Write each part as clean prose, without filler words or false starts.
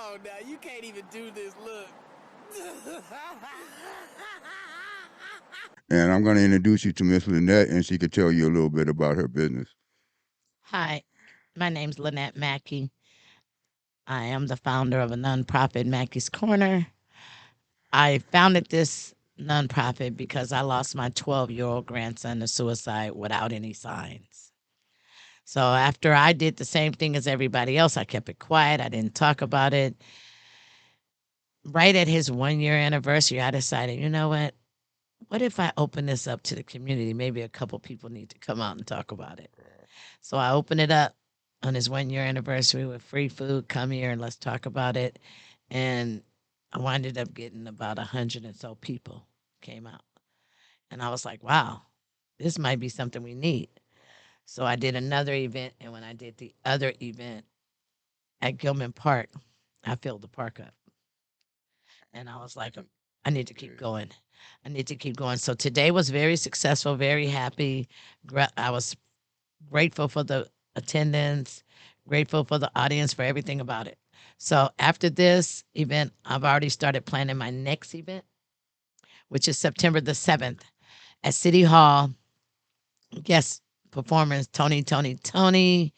on now. You can't even do this. Look. And I'm going to introduce you to Miss Lynette, and she could tell you a little bit about her business. Hi, my name's Lynette Mackey. I am the founder of a nonprofit, Mackey's Corner. I founded this nonprofit because I lost my 12-year-old grandson to suicide without any signs. So after I did the same thing as everybody else, I kept it quiet. I didn't talk about it. Right at his 1 year anniversary, I decided, you know what? What if I open this up to the community? Maybe a couple people need to come out and talk about it. So I opened it up on his 1 year anniversary with free food. Come here and let's talk about it. And I winded up getting about 100 and so people came out. And I was like, wow, this might be something we need. So I did another event. And when I did the other event at Gilman Park, I filled the park up. And I was like, I need to keep going. I need to keep going. So today was very successful, very happy. I was grateful for the attendance, grateful for the audience, for everything about it. So after this event, I've already started planning my next event, which is September the 7th at City Hall. Guest performers Tony, Kev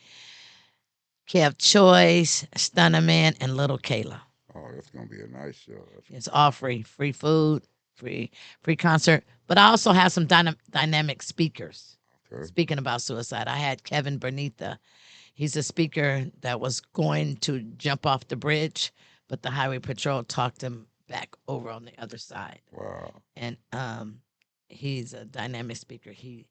Choice, Stunner Man, and Little Kayla. Oh, that's going to be a nice show. It's all free, free food, free free concert. But I also have some dynamic speakers Okay. speaking about suicide. I had Kevin Bernitha. He's a speaker that was going to jump off the bridge, but the highway patrol talked him back over on the other side. Wow. And he's a dynamic speaker. He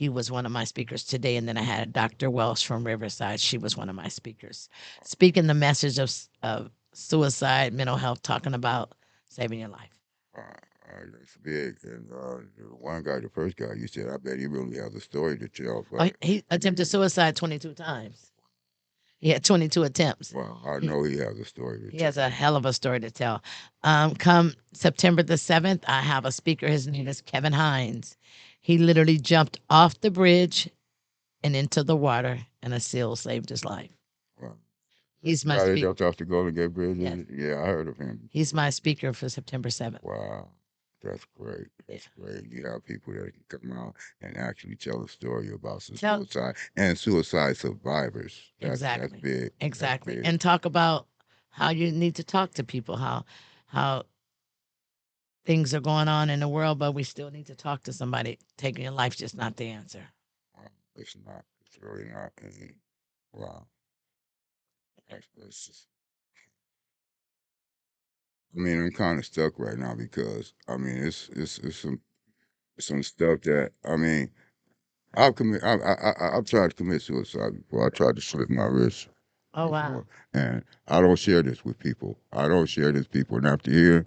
was one of my speakers today. And then I had Dr. Welsh from Riverside. She was one of my speakers, speaking the message of suicide, mental health, talking about saving your life. Wow. That's big. And the one guy, the first guy, you said, I bet he really has a story to tell. Oh, But he attempted suicide 22 times. He had 22 attempts. well, I He, know he has a story to he tell. has a hell of a story to tell. Come September the 7th, I have a speaker. His name is Kevin Hines. He literally jumped off the bridge and into the water, and a seal saved his life. Wow. He's my Guy that speaker. jumped off the Golden Gate Bridge. Yes, Yeah, I heard of him. he's my speaker for September 7th. Wow. That's great. Yeah. That's great. You have people that can come out and actually tell a story about some Tell suicide and suicide survivors. That's exactly, big. That's exactly, big. and talk about how you need to talk to people, how things are going on in the world, but we still need to talk to somebody. Taking your life's just not the answer. Wow. It's not. It's really not. Wow. That's just, I mean, I'm kind of stuck right now because I mean, it's some stuff that I mean, I've tried to commit suicide before. I tried to slit my wrist Oh wow. before, and I don't share this with people. I don't share this with people, and after hearing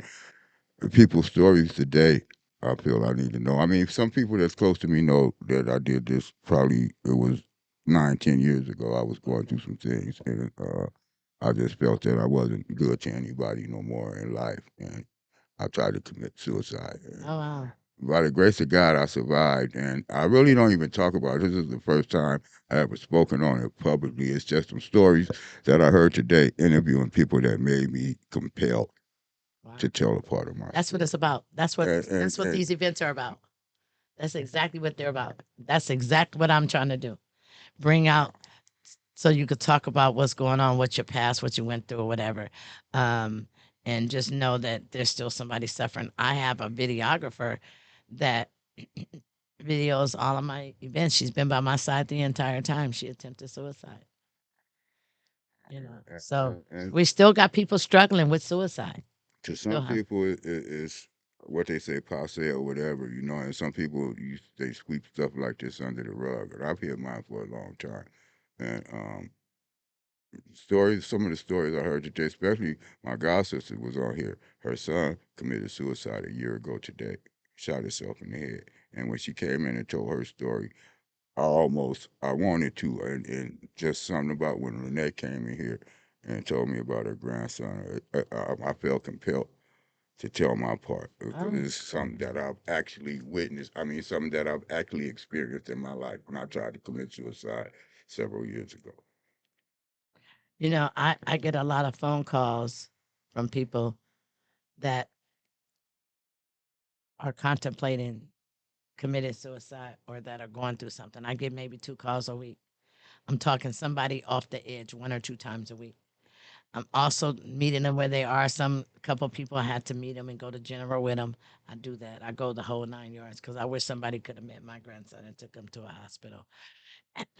people's stories today, I feel I need to know. I mean, some people that's close to me know that I did this. Probably it was 9, 10 years ago. I was going through some things, and I just felt that I wasn't good to anybody no more in life, and I tried to commit suicide. And Oh wow. by the grace of God, I survived, and I really don't even talk about it. This is the first time I ever spoken on it publicly. It's just some stories that I heard today, interviewing people that made me compelled Wow. to tell a part of my That's what story. it's about. That's what And, and, that's what and these events are about. That's exactly what they're about. That's exactly what I'm trying to do. Bring out so you could talk about what's going on, what your past, what you went through, or whatever. Um, and just know that there's still somebody suffering. I have a videographer that videos all of my events. She's been by my side the entire time. She attempted suicide. So and we still got people struggling with suicide. to Still some have. people, it's what they say passe or whatever, and some people they sweep stuff like this under the rug. And I've heard mine for a long time. And some of the stories I heard today, especially my god sister was on here. Her son committed suicide a year ago today, shot himself in the head. And when she came in and told her story, I wanted to, and just something about when Lynette came in here and told me about her grandson, I felt compelled to tell my part because Oh, it's something that I've actually witnessed. I mean, something that I've actually experienced in my life when I tried to commit suicide several years ago. I get a lot of phone calls from people that are contemplating committed suicide or that are going through something. I get maybe 2 calls a week. I'm talking somebody off the edge 1 or 2 times a week. I'm also meeting them where they are. Some couple people I had to meet them and go to general with them. I do that. I go the whole 9 yards because I wish somebody could have met my grandson and took him to a hospital.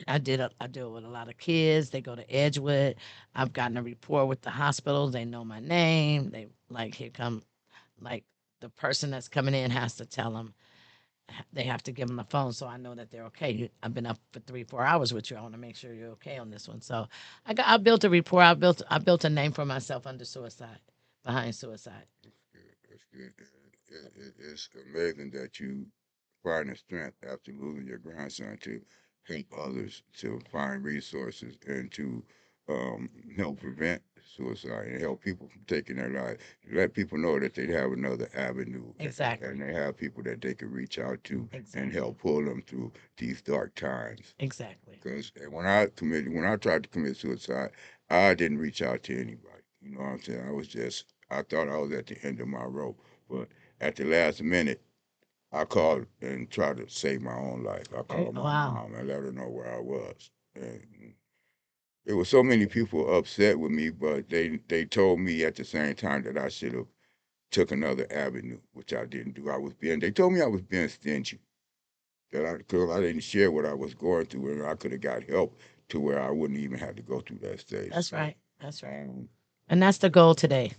I do it with a lot of kids. They go to Edgewood. I've gotten a rapport with the hospitals. They know my name. They like here come like the person that's coming in has to tell them they have to give them the phone so I know that they're okay. I've been up for 3 4 hours with you. I want to make sure you're okay on this one. So I built a rapport. I built a name for myself under suicide, behind suicide. That's good. It's amazing that you find the strength after losing your grandson to help others, to find resources, and to um, help prevent suicide and help people from taking their life. Let people know that they have another avenue, Exactly. and they have people that they can reach out to and Exactly. help pull them through these dark times. Exactly. Because when I tried to commit suicide, I didn't reach out to anybody. You know what I'm saying? I thought I was at the end of my rope. But at the last minute, I called and tried to save my own life. I called my Wow. mom and let her know where I was. And there were so many people upset with me, but they told me at the same time that I should have took another avenue, which I didn't do. They told me I was being stingy, because I didn't share what I was going through, and I could have got help to where I wouldn't even have to go through that stage. That's So, right. That's right. And that's the goal today.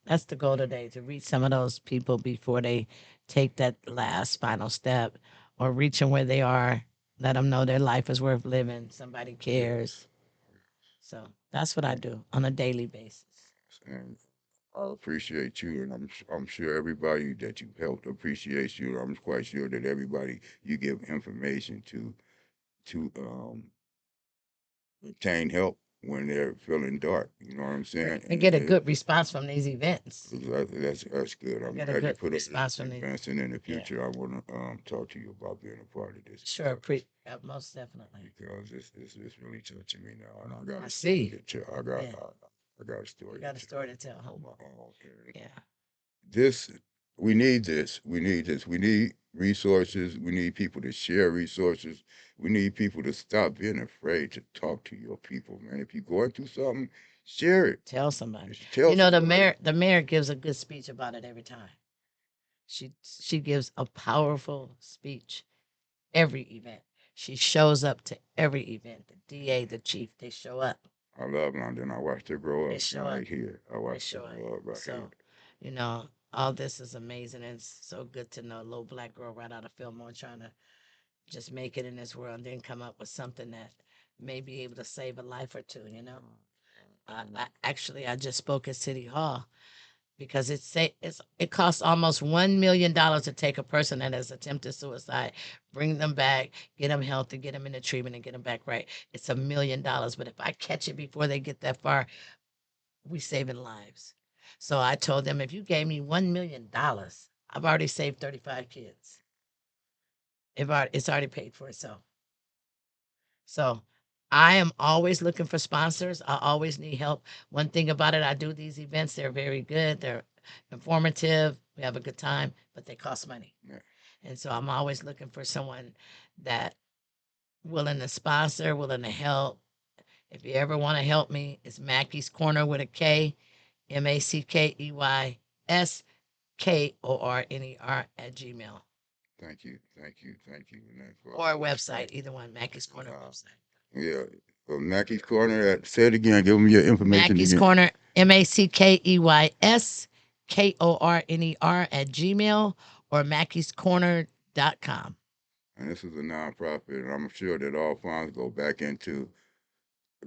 That's the goal today to reach some of those people before they take that last final step or reach them where they are. Let them know their life is worth living. Somebody yes, cares. So that's what I do on a daily basis. and I appreciate you, and I'm sure everybody that you helped appreciates you. I'm quite sure that everybody you give information to obtain help when they're feeling dark. You know what I'm saying? I get a good response from these events. That's good. I I'm get a glad you good put up this response from these. advance, and in the Yeah, future, I want to talk to you about being a part of this sure. Most definitely. because it's really touching me now, and I got I a story see. to tell. Yeah, I got a you story got a to tell story to tell, huh? on my own. And Yeah. this we need this. We need this. We need resources. We need people to share resources. We need people to stop being afraid to talk to your people, man. If you're going through something, share it. Tell somebody. Just tell The somebody. mayor gives a good speech about it every time. She gives a powerful speech every event. She shows up to every event. The DA, the chief, they show up. I love London. I watched her grow They up show up. right here. I They watched her show up. grow up right here. So, all this is amazing. And it's so good to know a little black girl right out of Fillmore trying to just make it in this world and then come up with something that may be able to save a life or two. I just spoke at City Hall because it costs almost $1 million to take a person that has attempted suicide, bring them back, get them healthy, get them into treatment, and get them back right. It's $1 million, but if I catch it before they get that far, we saving lives. So I told them, if you gave me $1 million, I've already saved 35 kids. It's already paid for itself. So I am always looking for sponsors. I always need help. One thing about it, I do these events. They're very good. They're informative. We have a good time, but they cost money. Yeah. And so I'm always looking for someone that willing to sponsor, willing to help. If you ever want to help me, it's Mackey's Corner with a K, MACKEYSKORNER at Gmail Thank you, Lynette, for or a all this website, help. either one, Mackey's Corner Uh, website. yeah. Mackey's Corner. Say it again. Give them your information Mackey's again. Corner, MACKEYSKORNER at Gmail or Mackey'sCorner.com. And this is a nonprofit, and I'm sure that all funds go back into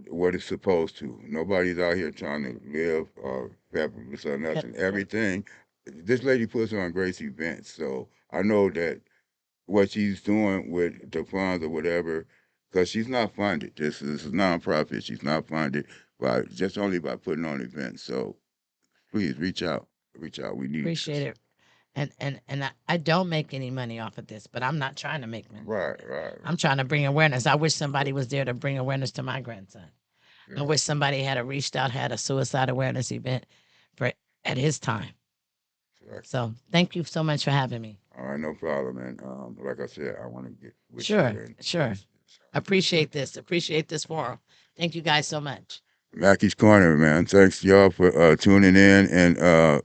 what it's supposed to. Nobody's out here trying to live fabulous or Yep, nothing. yep. Everything. This lady puts on great events, so I know that what she's doing with the funds or whatever, because she's not funded. This is nonprofit. She's not funded by just only by putting on events. So please reach out. Reach out. We need Appreciate this. it. And I don't make any money off of this, but I'm not trying to make money off Right, it. right. I'm trying to bring awareness. I wish somebody was there to bring awareness to my grandson. I wish somebody had reached out, had a suicide awareness event for at his time. Exactly. So thank you so much for having me. All right, no problem. And like I said, I want to get with Sure, you and sure. Appreciate this. Appreciate this forum. Thank you guys so much. Mackey's Corner, man. Thanks y'all for tuning in and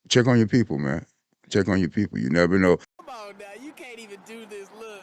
check on your people, man. Check on your people. You never know. Come on now, you can't even do this. Look.